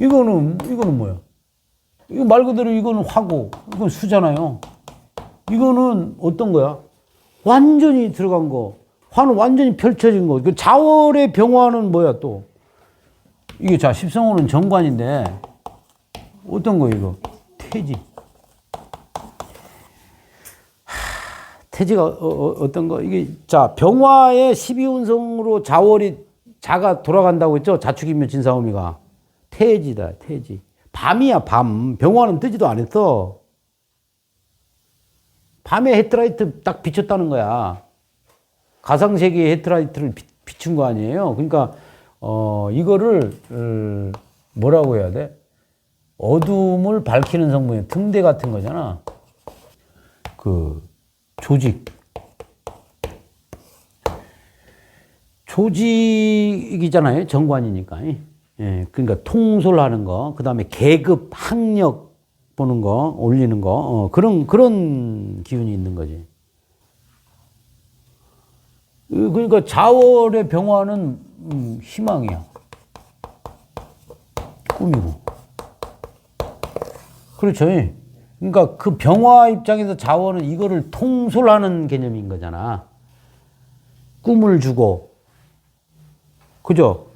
이거는 뭐야? 이거 말 그대로 이거는 화고, 이건 수잖아요. 이거는 어떤 거야? 완전히 들어간 거. 화는 완전히 펼쳐진 거. 그 자월의 병화는 뭐야 또? 이게 자, 십성호는 정관인데, 어떤 거 이거? 태지. 태지가 어떤 거? 이게, 자, 병화의 12운성으로 자월이 자가 돌아간다고 했죠? 자축이면 진사오미가. 태지다, 태지. 밤이야, 밤. 병화는 뜨지도 않았어. 밤에 헤드라이트 딱 비쳤다는 거야. 가상세계의 헤드라이트를 비춘 거 아니에요? 그러니까, 이거를, 뭐라고 해야 돼? 어둠을 밝히는 성분이 등대 같은 거잖아. 조직이잖아요. 정관이니까. 예, 그러니까 통솔하는 거, 그 다음에 계급, 학력 보는 거, 올리는 거, 그런 기운이 있는 거지. 그러니까 자월의 병화는 희망이야. 꿈이고. 그렇죠. 그러니까 그 병화 입장에서 자월은 이거를 통솔하는 개념인 거잖아. 꿈을 주고, 그죠?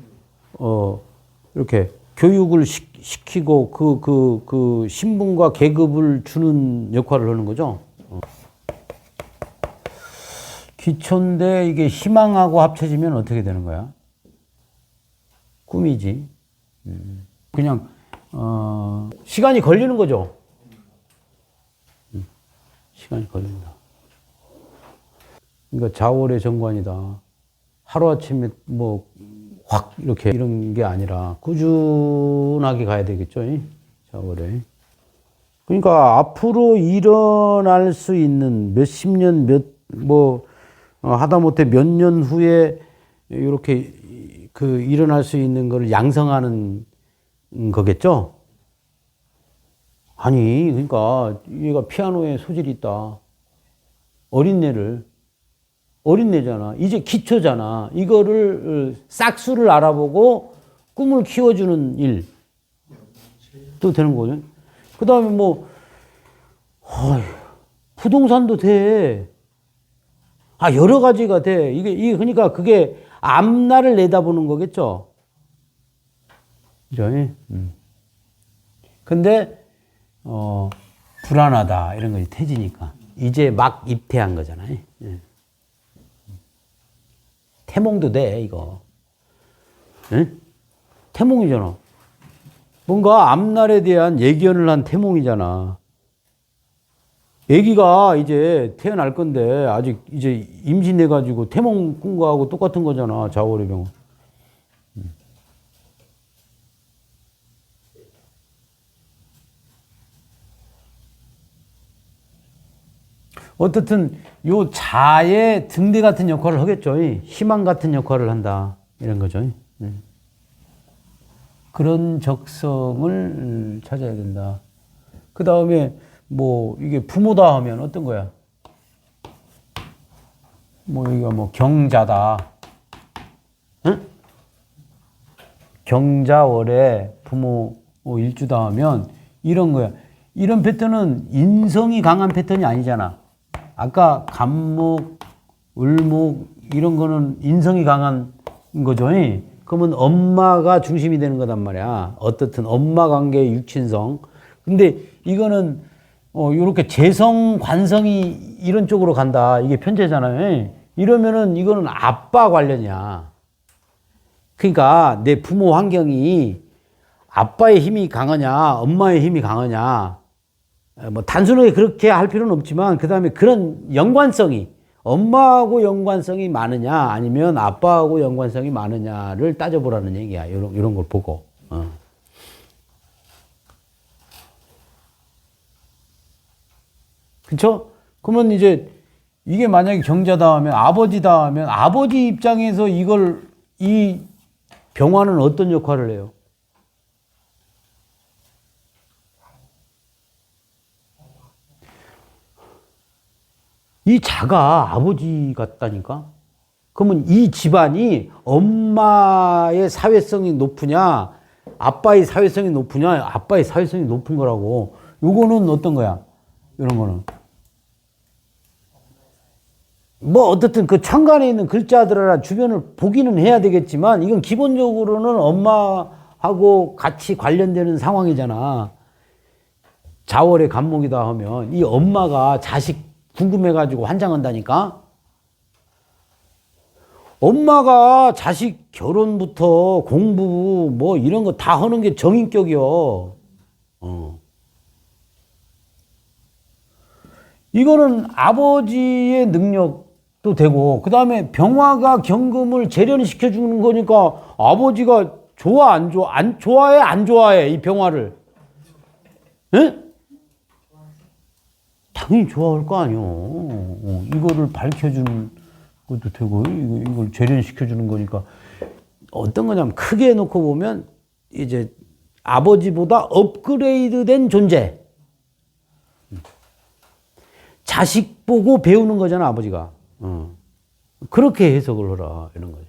이렇게 교육을 시키고 그 신분과 계급을 주는 역할을 하는 거죠. 기초인데 이게 희망하고 합쳐지면 어떻게 되는 거야? 꿈이지. 그냥 시간이 걸리는 거죠. 시간이 걸린다. 그러니까 자월의 정관이다. 하루아침에 뭐 확 이렇게 이런 게 아니라 꾸준하게 가야 되겠죠. 자월에. 그러니까 앞으로 일어날 수 있는 몇십 년, 하다못해 몇 년 후에 이렇게 일어날 수 있는 거를 양성하는 거겠죠? 아니, 그러니까 얘가 피아노에 소질이 있다. 어린애잖아. 이제 기초잖아. 이거를 싹수를 알아보고 꿈을 키워주는 일도 되는 거죠. 그 다음에 부동산도 돼. 여러 가지가 돼. 이게 그러니까 그게 앞날을 내다보는 거겠죠. 그죠? 근데, 불안하다. 이런 것이 태지니까. 이제 막 입퇴한 거잖아요. 태몽도 돼, 이거. 태몽이잖아. 뭔가 앞날에 대한 예견을 한 태몽이잖아. 애기가 이제 태어날 건데, 아직 이제 임신해가지고 태몽 꾼 거하고 똑같은 거잖아, 자월의 병. 어떻든 요 자의 등대 같은 역할을 하겠죠. 희망 같은 역할을 한다. 이런 거죠. 그런 적성을 찾아야 된다. 그 다음에 이게 부모다 하면 어떤 거야? 여기가 경자다. 응? 경자월에 부모 일주다 하면 이런 거야. 이런 패턴은 인성이 강한 패턴이 아니잖아. 아까 간목, 을목 이런 거는 인성이 강한 거죠. 그러면 엄마가 중심이 되는 거단 말이야. 어떻든 엄마 관계의 육친성. 근데 이거는 이렇게 재성, 관성이 이런 쪽으로 간다. 이게 편제잖아요. 이러면은 이거는 아빠 관련이야. 그러니까 내 부모 환경이 아빠의 힘이 강하냐, 엄마의 힘이 강하냐. 단순하게 그렇게 할 필요는 없지만, 그 다음에 그런 연관성이, 엄마하고 연관성이 많으냐, 아니면 아빠하고 연관성이 많으냐를 따져보라는 얘기야. 이런 걸 보고. 그쵸? 그러면 이제, 이게 만약에 경자다 하면, 아버지다 하면, 아버지 입장에서 이 병화는 어떤 역할을 해요? 이 자가 아버지 같다니까? 그러면 이 집안이 엄마의 사회성이 높으냐, 아빠의 사회성이 높으냐? 아빠의 사회성이 높은 거라고. 요거는 어떤 거야? 이런 거는. 뭐 어떻든 그 창간에 있는 글자들이라 주변을 보기는 해야 되겠지만 이건 기본적으로는 엄마하고 같이 관련되는 상황이잖아. 자월의 간목이다 하면 이 엄마가 자식 궁금해가지고 환장한다니까. 엄마가 자식 결혼부터 공부 뭐 이런 거 다 하는 게 정인격이요. 이거는 아버지의 능력도 되고 그 다음에 병화가 경금을 재련시켜 주는 거니까 아버지가 좋아 안 좋아? 안 좋아해 안 좋아해 이 병화를? 에? 당연히 좋아할 거 아니요. 이거를 밝혀주는 것도 되고 이걸 재련시켜 주는 거니까 어떤 거냐면 크게 놓고 보면 이제 아버지보다 업그레이드된 존재. 자식 보고 배우는 거잖아 아버지가. 그렇게 해석을 하라 이런 거지.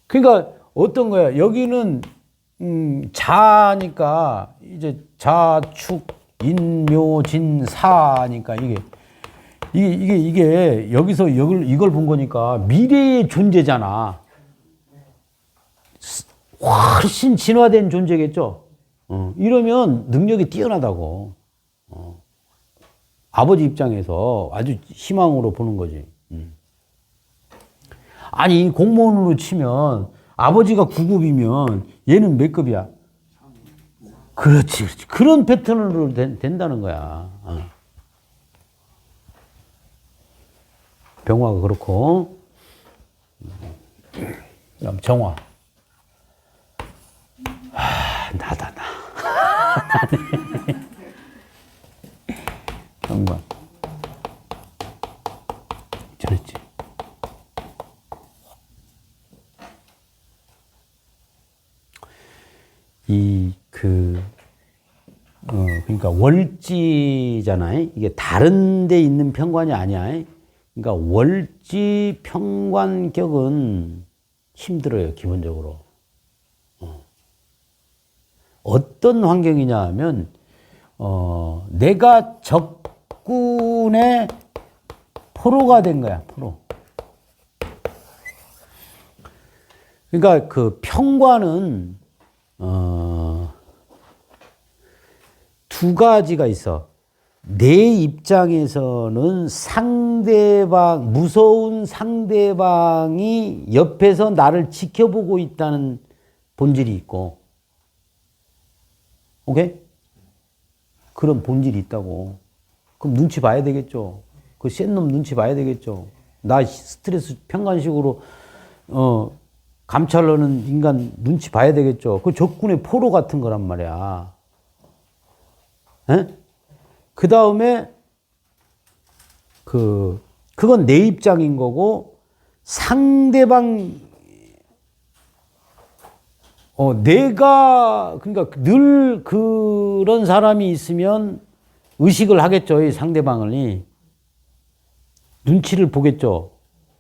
그러니까 어떤 거야 여기는 자니까 이제 자축 인묘진 사니까 이게 여기서 이걸 본 거니까 미래의 존재잖아. 훨씬 진화된 존재겠죠. 이러면 능력이 뛰어나다고. 아버지 입장에서 아주 희망으로 보는 거지. 아니 공무원으로 치면 아버지가 9급이면 얘는 몇 급이야? 그렇지. 그런 패턴으로 된다는 거야. 병화가 그렇고. 그다음 정화. 나다 나. 정관. 저랬지. 그러니까 월지잖아요. 이게 다른 데 있는 편관이 아니야. 그러니까 월지 편관격은 힘들어요, 기본적으로. 어떤 환경이냐 하면, 내가 적군의 포로가 된 거야, 포로. 그러니까 그 편관은, 두 가지가 있어. 내 입장에서는 무서운 상대방이 옆에서 나를 지켜보고 있다는 본질이 있고, 오케이? 그런 본질이 있다고. 그럼 눈치 봐야 되겠죠. 그 센 놈 눈치 봐야 되겠죠. 나 스트레스 평간식으로, 감찰하는 인간 눈치 봐야 되겠죠. 그 적군의 포로 같은 거란 말이야. 그 다음에, 그건 내 입장인 거고, 상대방, 그러니까 늘 그런 사람이 있으면 의식을 하겠죠, 이 상대방을. 눈치를 보겠죠.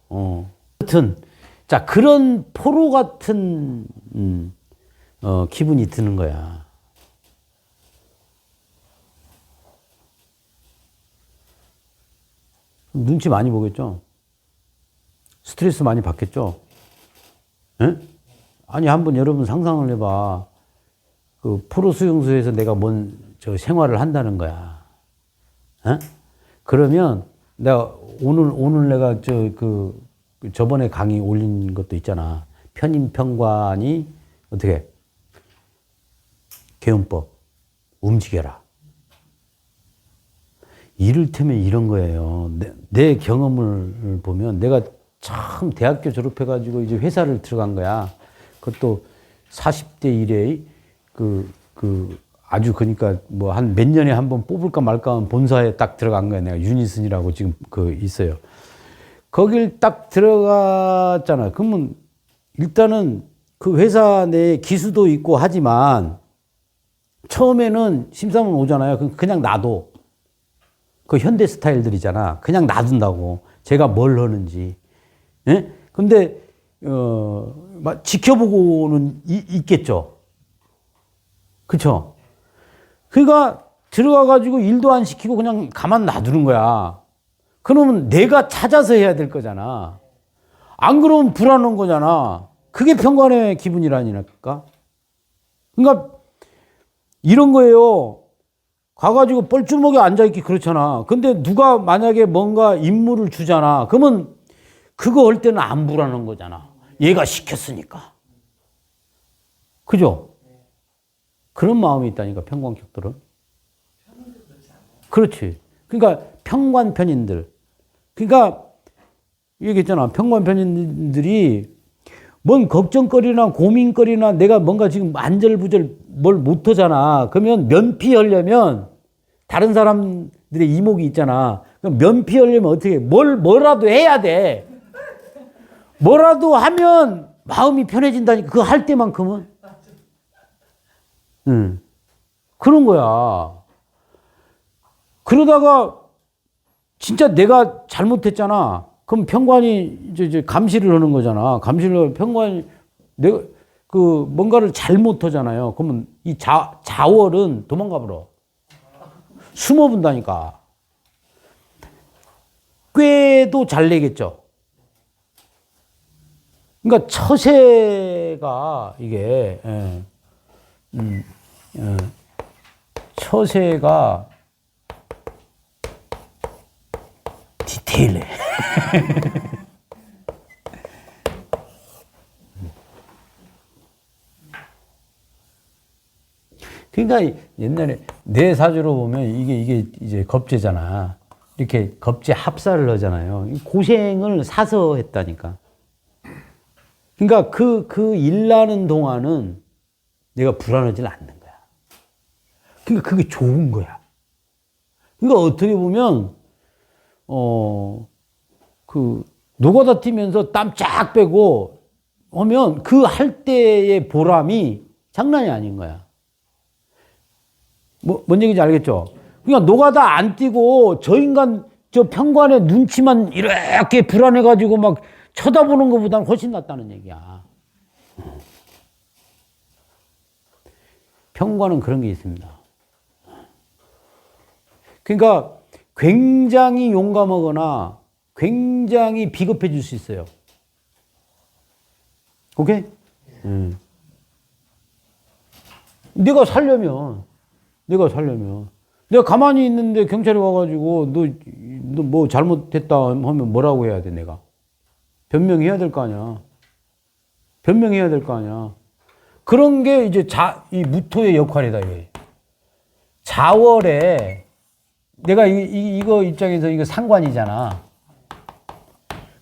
하여튼, 자, 그런 포로 같은, 기분이 드는 거야. 눈치 많이 보겠죠? 스트레스 많이 받겠죠? 에? 아니, 한번 여러분 상상을 해봐. 그 프로 수용소에서 내가 생활을 한다는 거야. 에? 그러면 내가 오늘 내가 저번에 강의 올린 것도 있잖아. 편인편관이 어떻게? 개운법. 움직여라. 이를테면 이런 거예요. 내 경험을 보면 내가 참 대학교 졸업해가지고 이제 회사를 들어간 거야. 그것도 40대 이래 아주 그러니까 뭐 한 몇 년에 한번 뽑을까 말까 하면 본사에 딱 들어간 거야. 내가 유니슨이라고 지금 있어요. 거길 딱 들어갔잖아. 그러면 일단은 그 회사 내에 기수도 있고 하지만 처음에는 심사문 오잖아요. 그냥 놔둬. 그 현대 스타일들이잖아. 그냥 놔둔다고. 제가 뭘 하는지. 예? 근데 막 지켜보고는 있겠죠. 그쵸? 그러니까 들어가가지고 일도 안 시키고 그냥 가만 놔두는 거야. 그러면 내가 찾아서 해야 될 거잖아. 안 그러면 불안한 거잖아. 그게 평관의 기분이라니까. 그러니까 이런 거예요. 가가지고 뻘쭘하게 앉아있기 그렇잖아. 근데 누가 만약에 뭔가 임무를 주잖아. 그러면 그거 할 때는 안 불안한 거잖아. 얘가 시켰으니까. 그죠? 그런 마음이 있다니까, 평관격들은. 그렇지. 그러니까 평관편인들. 그러니까 얘기했잖아. 평관편인들이 뭔 걱정거리나 고민거리나 내가 뭔가 지금 안절부절 뭘 못하잖아. 그러면 면피하려면 다른 사람들의 이목이 있잖아. 그럼 면피하려면 어떻게 해? 뭐라도 해야 돼. 뭐라도 하면 마음이 편해진다니까. 그거 할 때만큼은. 그런 거야. 그러다가 진짜 내가 잘못했잖아. 그럼 평관이 이제 감시를 하는 거잖아. 감시를 평관이 내가 그 뭔가를 잘못하잖아요. 그러면 이 자월은 도망가 버려. 숨어 본다니까. 꾀도 잘 내겠죠. 그러니까 처세가 이게 처세가 디테일해. 그러니까 옛날에 내 사주로 보면 이게 이제 겁재잖아. 이렇게 겁재 합사를 하잖아요. 고생을 사서 했다니까. 그러니까 그 일나는 동안은 내가 불안하지 않는 거야. 그러니까 그게 좋은 거야. 그러니까 어떻게 보면 그 노가다 뛰면서 땀 쫙 빼고 하면 그 할 때의 보람이 장난이 아닌 거야. 뭔 얘기인지 알겠죠? 그러니까 노가다 안 뛰고 저 인간 저 평관의 눈치만 이렇게 불안해가지고 막 쳐다보는 것보다는 훨씬 낫다는 얘기야. 평관은 그런 게 있습니다. 그러니까 굉장히 용감하거나 굉장히 비겁해질 수 있어요. 오케이? 내가 살려면 내가 가만히 있는데 경찰이 와가지고 너 뭐 잘못했다 하면 뭐라고 해야 돼, 내가? 변명해야 될 거 아니야. 변명해야 될 거 아니야. 그런 게 이제 이 무토의 역할이다, 이게. 자월에 내가 이거 입장에서 이거 상관이잖아.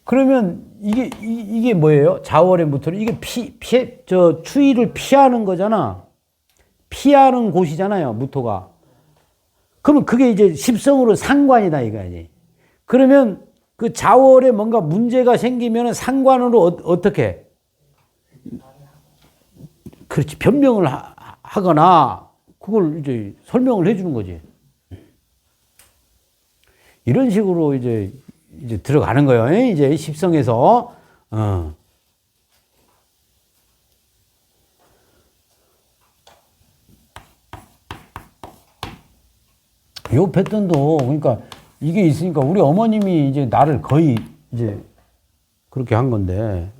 그러면 이게 뭐예요? 자월의 무토는 이게 추위를 피하는 거잖아. 피하는 곳이잖아요, 무토가. 그러면 그게 이제 십성으로 상관이다, 이거지. 그러면 그 자월에 뭔가 문제가 생기면 상관으로 어떻게? 그렇지. 변명을 하거나 그걸 이제 설명을 해주는 거지. 이런 식으로 이제 들어가는 거예요. 이제 십성에서. 요 패턴도 그러니까 이게 있으니까 우리 어머님이 이제 나를 거의 이제 그렇게 한 건데,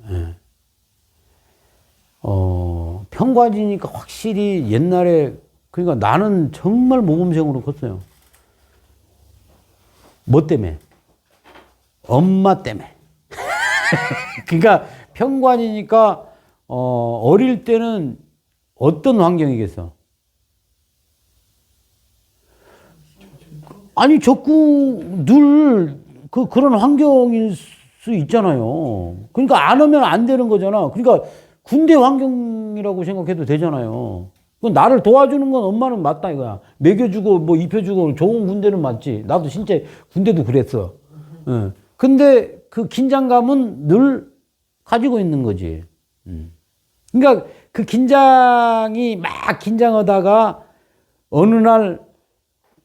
평관이니까 확실히 옛날에 그러니까 나는 정말 모범생으로 컸어요. 뭐 때문에? 엄마 때문에. 그러니까 평관이니까 어릴 때는 어떤 환경이겠어? 아니 적고 늘 그런 환경일 수 있잖아요. 그러니까 안 하면 안 되는 거잖아. 그러니까 군대 환경이라고 생각해도 되잖아요. 그 나를 도와주는 건 엄마는 맞다 이거야. 먹여주고 뭐 입혀주고 좋은 군대는 맞지. 나도 진짜 군대도 그랬어. 근데 그 긴장감은 늘 가지고 있는 거지. 그러니까 그 긴장이 막 긴장하다가 어느 날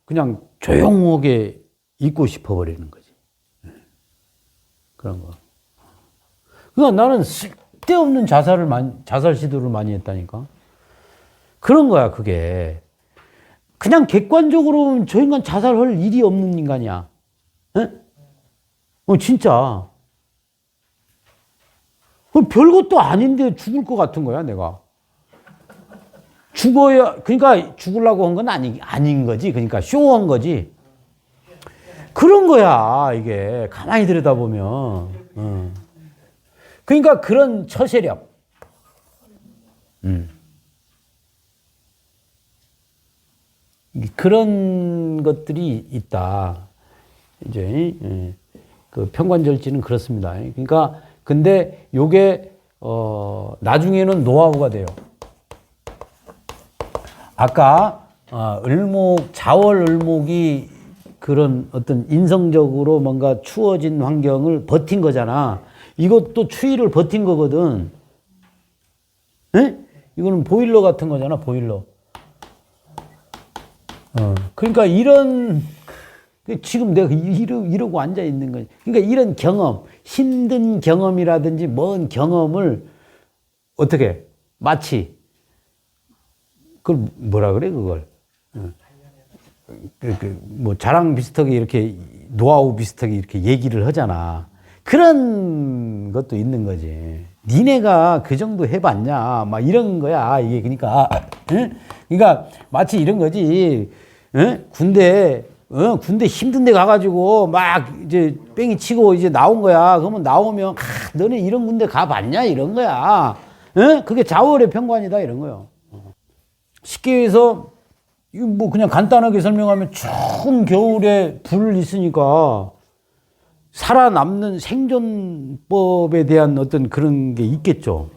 그냥 조용하게 있고 싶어 버리는 거지. 그런 거. 그러니까 나는 쓸데없는 자살 시도를 많이 했다니까. 그런 거야, 그게. 그냥 객관적으로 저 인간 자살할 일이 없는 인간이야. 에? 진짜. 별것도 아닌데 죽을 것 같은 거야, 내가. 죽어야, 그러니까 죽으려고 한 건 아닌 거지. 그러니까 쇼한 거지. 그런 거야, 이게. 가만히 들여다보면. 그러니까 그런 처세력. 그런 것들이 있다. 이제, 그 평관절지는 그렇습니다. 그러니까, 근데 요게, 나중에는 노하우가 돼요. 아까, 자월 을목이 그런 어떤 인성적으로 뭔가 추워진 환경을 버틴 거잖아. 이것도 추위를 버틴 거거든. 에? 이거는 보일러 같은 거잖아, 보일러. 그러니까 지금 내가 이러고 앉아 있는 거지. 그러니까 이런 경험, 힘든 경험이라든지 먼 경험을 어떻게, 마치, 그걸 뭐라 그래, 그걸. 뭐 자랑 비슷하게 이렇게 노하우 비슷하게 이렇게 얘기를 하잖아. 그런 것도 있는 거지. 니네가 그 정도 해봤냐, 막 이런 거야. 이게 그러니까, 그러니까 마치 이런 거지. 군대 힘든데 가가지고 막 이제 뺑이 치고 이제 나온 거야. 그러면 나오면 너네 이런 군대 가봤냐 이런 거야. 그게 자월의 평관이다 이런 거요. 쉽게 해서 이거 뭐 그냥 간단하게 설명하면 추운 겨울에 불 있으니까 살아남는 생존법에 대한 어떤 그런 게 있겠죠.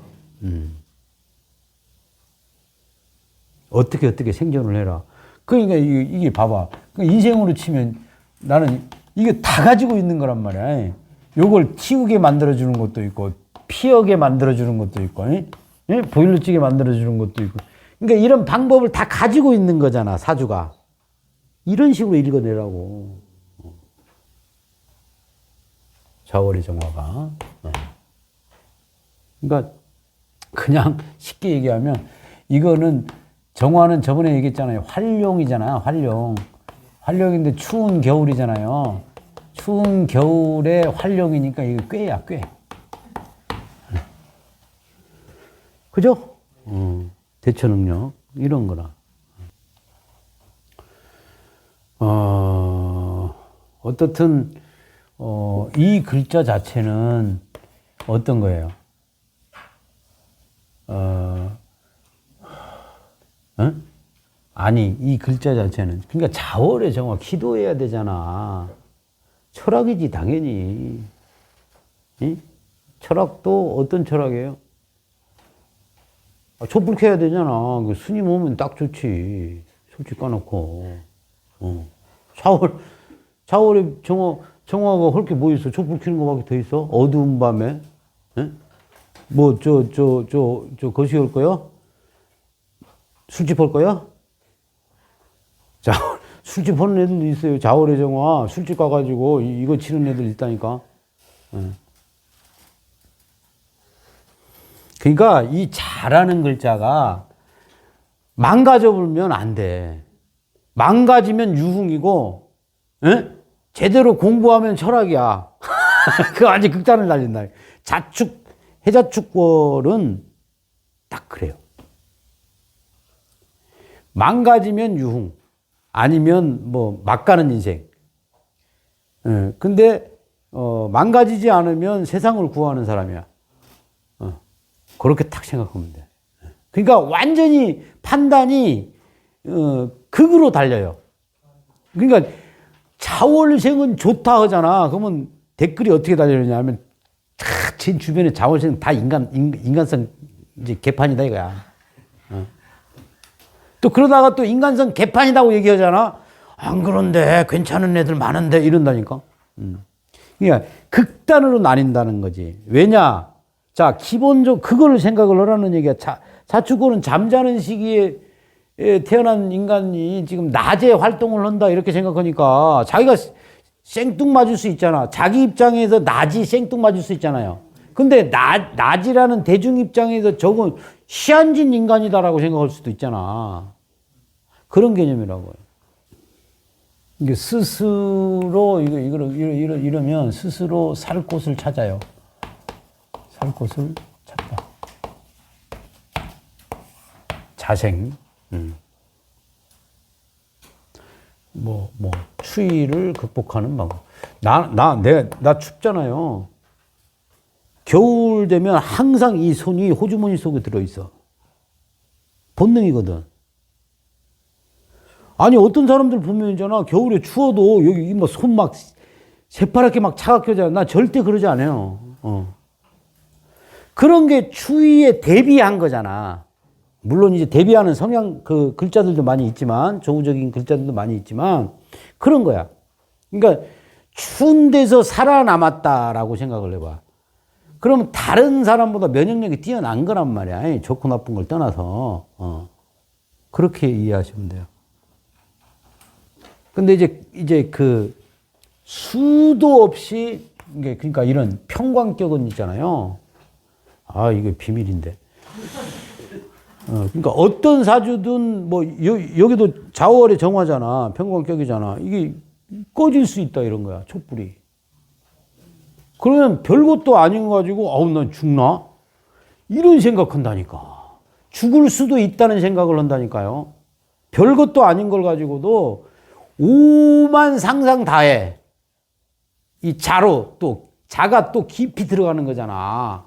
어떻게 생존을 해라. 그러니까 이게 봐봐. 인생으로 치면 나는 이게 다 가지고 있는 거란 말이야. 요걸 튀우게 만들어주는 것도 있고, 피하게 만들어주는 것도 있고, 보일러 찌게 만들어주는 것도 있고. 그러니까 이런 방법을 다 가지고 있는 거잖아, 사주가. 이런 식으로 읽어내라고. 자월의 정화가. 그러니까 그냥 쉽게 얘기하면 이거는 정화는 저번에 얘기했잖아요. 활용이잖아요, 활용. 활용인데 추운 겨울이잖아요. 추운 겨울에 활용이니까 이게 꾀야, 꾀. 그죠? 대처 능력 이런 거라. 어떻든 이 글자 자체는 어떤 거예요? 아니 이 글자 자체는 그러니까 자월의 정화 기도해야 되잖아. 철학이지 당연히. 철학도 어떤 철학이에요? 촛불 켜야 되잖아. 스님 오면 딱 좋지. 솔직히 까놓고. 자월에 정화가 헐게 뭐 있어? 촛불 켜는 거밖에 더 있어? 어두운 밤에? 뭐, 거시 올 거야? 술집 할 거야? 자, 술집 하는 애들도 있어요. 자월의 정화. 술집 가가지고 이거 치는 애들 있다니까. 그러니까 이 잘하는 글자가 망가져버리면 안 돼. 망가지면 유흥이고, 제대로 공부하면 철학이야. 그거 완전 극단을 날린다. 해자축월은 딱 그래요. 망가지면 유흥, 아니면 뭐 막 가는 인생. 근데 망가지지 않으면 세상을 구하는 사람이야. 그렇게 딱 생각하면 돼. 그러니까 완전히 판단이 극으로 달려요. 그러니까 자월생은 좋다 하잖아. 그러면 댓글이 어떻게 달려있냐면 제 주변에 자월생 다 인간성 이제 개판이다 이거야. 또 그러다가 또 인간성 개판이라고 얘기하잖아. 안 그런데 괜찮은 애들 많은데 이런다니까. 그러니까 극단으로 나뉜다는 거지. 왜냐? 자, 기본적으로 그걸 생각을 하라는 얘기야. 자축골은 잠자는 시기에 태어난 인간이 지금 낮에 활동을 한다 이렇게 생각하니까 자기가 생뚱맞을 수 있잖아. 자기 입장에서 낮이 생뚱맞을 수 있잖아요. 근데 낮이라는 대중 입장에서 저건 시한진 인간이다라고 생각할 수도 있잖아. 그런 개념이라고요. 이게 스스로 이러면 스스로 살 곳을 찾아요. 살 곳을 찾다. 자생. 추위를 극복하는 방법. 나 춥잖아요. 겨울 되면 항상 이 손이 호주머니 속에 들어있어. 본능이거든. 아니, 어떤 사람들 보면 있잖아. 겨울에 추워도 여기 손 막 새파랗게 막 차갑게 나 절대 그러지 않아요. 그런 게 추위에 대비한 거잖아. 물론 이제 대비하는 성향, 그 글자들도 많이 있지만, 조우적인 글자들도 많이 있지만, 그런 거야. 그러니까, 추운 데서 살아남았다라고 생각을 해봐. 그러면 다른 사람보다 면역력이 뛰어난 거란 말이야. 좋고 나쁜 걸 떠나서. 그렇게 이해하시면 돼요. 근데 이제 그, 수도 없이, 그러니까 이런 평광격은 있잖아요. 아, 이게 비밀인데. 그러니까 어떤 사주든 여기도 좌월의 정화잖아. 평광격이잖아. 이게 꺼질 수 있다 이런 거야. 촛불이. 그러면 별것도 아닌 거 가지고 난 죽나? 이런 생각한다니까. 죽을 수도 있다는 생각을 한다니까요. 별것도 아닌 걸 가지고도 오만 상상 다해. 이 자로 또 자가 또 깊이 들어가는 거잖아.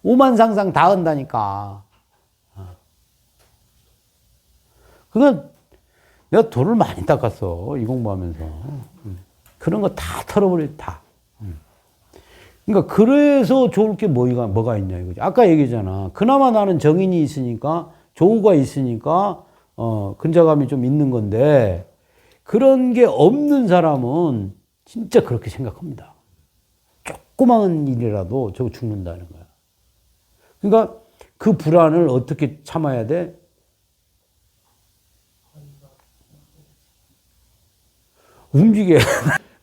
오만 상상 다 한다니까. 그러니까 내가 돌을 많이 닦았어. 이 공부하면서. 그런 거 다 털어버려, 다. 그러니까 그래서 좋을 게 뭐가 있냐 이거지. 아까 얘기했잖아. 그나마 나는 정인이 있으니까, 조우가 있으니까, 근자감이 좀 있는 건데, 그런 게 없는 사람은 진짜 그렇게 생각합니다. 조그마한 일이라도 저거 죽는다는 거야. 그러니까 그 불안을 어떻게 참아야 돼? 움직여.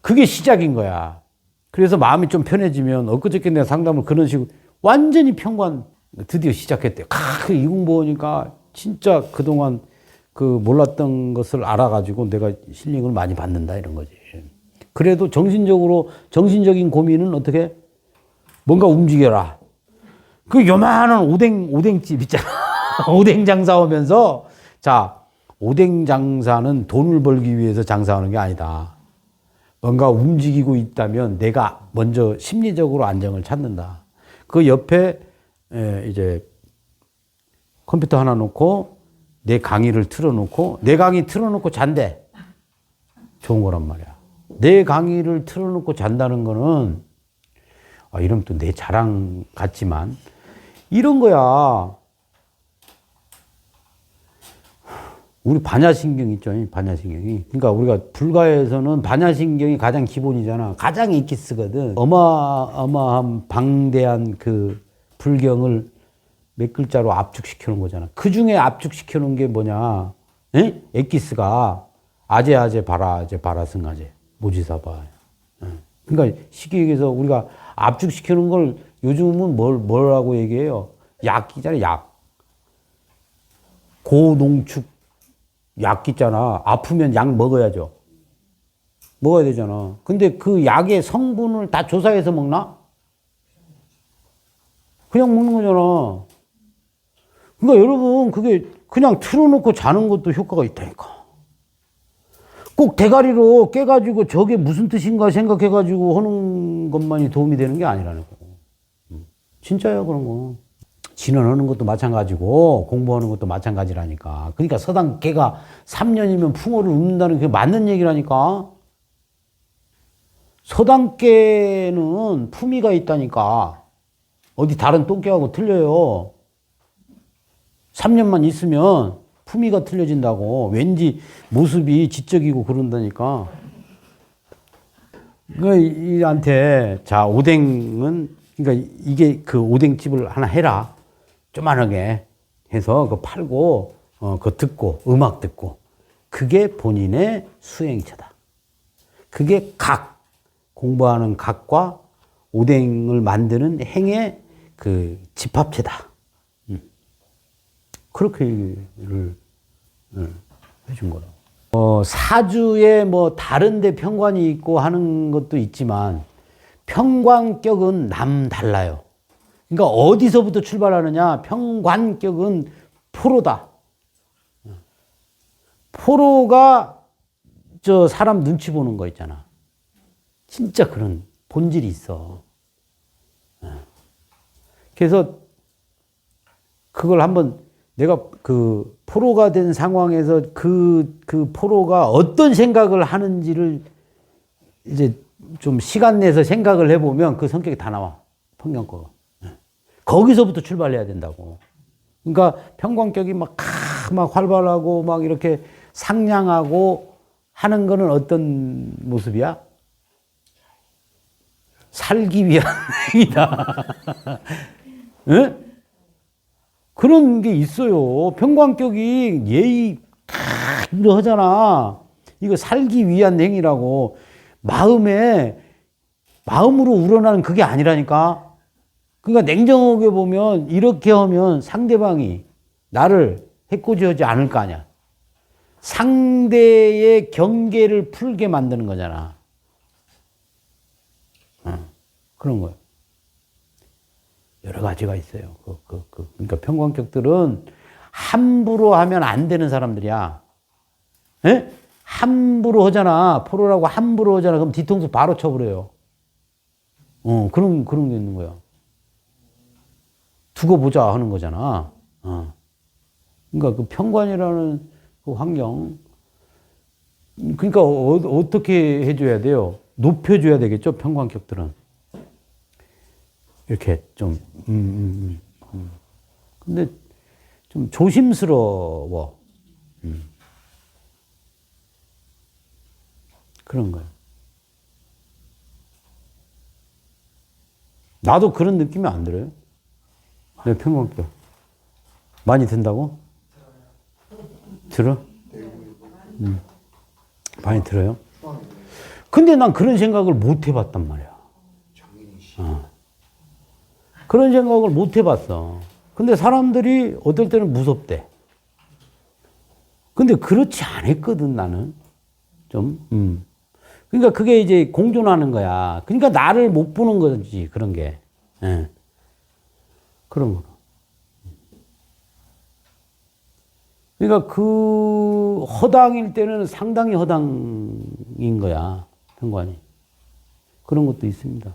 그게 시작인 거야. 그래서 마음이 좀 편해지면 엊그저께 내가 상담을 그런 식으로 완전히 평관 드디어 시작했대요. 이 공부하니까 진짜 그동안 그 몰랐던 것을 알아가지고 내가 힐링을 많이 받는다 이런 거지. 그래도 정신적인 고민은 어떻게? 뭔가 움직여라. 그 요만한 오뎅집 있잖아. 오뎅 장사하면서 자, 오뎅 장사는 돈을 벌기 위해서 장사하는 게 아니다. 뭔가 움직이고 있다면 내가 먼저 심리적으로 안정을 찾는다. 그 옆에 이제 컴퓨터 하나 놓고 내 강의를 틀어놓고 내 강의 틀어놓고 잔대. 좋은 거란 말이야. 내 강의를 틀어놓고 잔다는 거는 이러면 또 내 자랑 같지만 이런 거야. 우리 반야신경 있죠. 반야신경이. 그러니까 우리가 불가에서는 반야신경이 가장 기본이잖아. 가장 엑기스거든. 어마어마한 방대한 그 불경을 몇 글자로 압축시켜 놓은 거잖아. 그 중에 압축시켜 놓은 게 뭐냐. 에? 엑기스가 아제 바라 승아제 모지사바. 그러니까 쉽게 얘기해서 우리가 압축시켜 놓은 걸 요즘은 뭐라고 얘기해요? 약이잖아, 약. 고농축 약 있잖아. 아프면 약 먹어야죠. 먹어야 되잖아. 근데 그 약의 성분을 다 조사해서 먹나? 그냥 먹는 거잖아. 그러니까 여러분, 그게 그냥 틀어놓고 자는 것도 효과가 있다니까. 꼭 대가리로 깨가지고 저게 무슨 뜻인가 생각해가지고 하는 것만이 도움이 되는 게 아니라는 거. 진짜야, 그런 거. 진언하는 것도 마찬가지고 공부하는 것도 마찬가지라니까. 그러니까 서당깨가 3년이면 풍어를 읊는다는 게 맞는 얘기라니까. 서당깨는 품위가 있다니까. 어디 다른 똥깨하고 틀려요. 3년만 있으면 품위가 틀려진다고. 왠지 모습이 지적이고 그런다니까. 이한테 자, 오뎅은 그러니까 이게 그 오뎅집을 하나 해라. 조만하게 해서 그거 팔고 그거 듣고 음악 듣고 그게 본인의 수행처다. 그게 각 공부하는 각과 오뎅을 만드는 행의 그 집합체다. 그렇게 얘기를 해준 거라고. 사주에 뭐 다른데 편관이 있고 하는 것도 있지만 편관격은 남달라요. 그러니까 어디서부터 출발하느냐? 편관격은 포로다. 포로가 저 사람 눈치 보는 거 있잖아. 진짜 그런 본질이 있어. 그래서 그걸 한번 내가 그 포로가 된 상황에서 그 포로가 어떤 생각을 하는지를 이제 좀 시간 내서 생각을 해보면 그 성격이 다 나와. 편견거가. 거기서부터 출발해야 된다고. 그러니까 편관격이 막 활발하고 막 이렇게 상냥하고 하는 거는 어떤 모습이야? 살기 위한 행위다. 응? 그런 게 있어요. 편관격이 예의 하잖아. 이거 살기 위한 행위라고. 마음으로 우러나는 그게 아니라니까. 그러니까 냉정하게 보면 이렇게 하면 상대방이 나를 해코지하지 않을 거 아니야. 상대의 경계를 풀게 만드는 거잖아. 그런 거야. 여러 가지가 있어요. 그러니까 편관격들은 함부로 하면 안 되는 사람들이야. 에? 함부로 하잖아. 포로라고 함부로 하잖아. 그럼 뒤통수 바로 쳐버려요. 그런 게 있는 거야. 두고 보자 하는 거잖아. 그러니까 그 편관이라는 그 환경. 그러니까 어떻게 해줘야 돼요? 높여줘야 되겠죠, 편관격들은. 이렇게 좀, 근데 좀 조심스러워. 그런 거예요. 나도 그런 느낌이 안 들어요. 내 편관격. 많이 든다고? 들어? 많이 들어요? 근데 난 그런 생각을 못 해봤단 말이야. 그런 생각을 못 해봤어. 근데 사람들이 어떨 때는 무섭대. 근데 그렇지 않았거든, 나는. 좀, 그러니까 그게 이제 공존하는 거야. 그러니까 나를 못 보는 거지, 그런 게. 예. 그런 거. 그러니까 그 허당일 때는 상당히 허당인 거야, 편관이. 그런 것도 있습니다.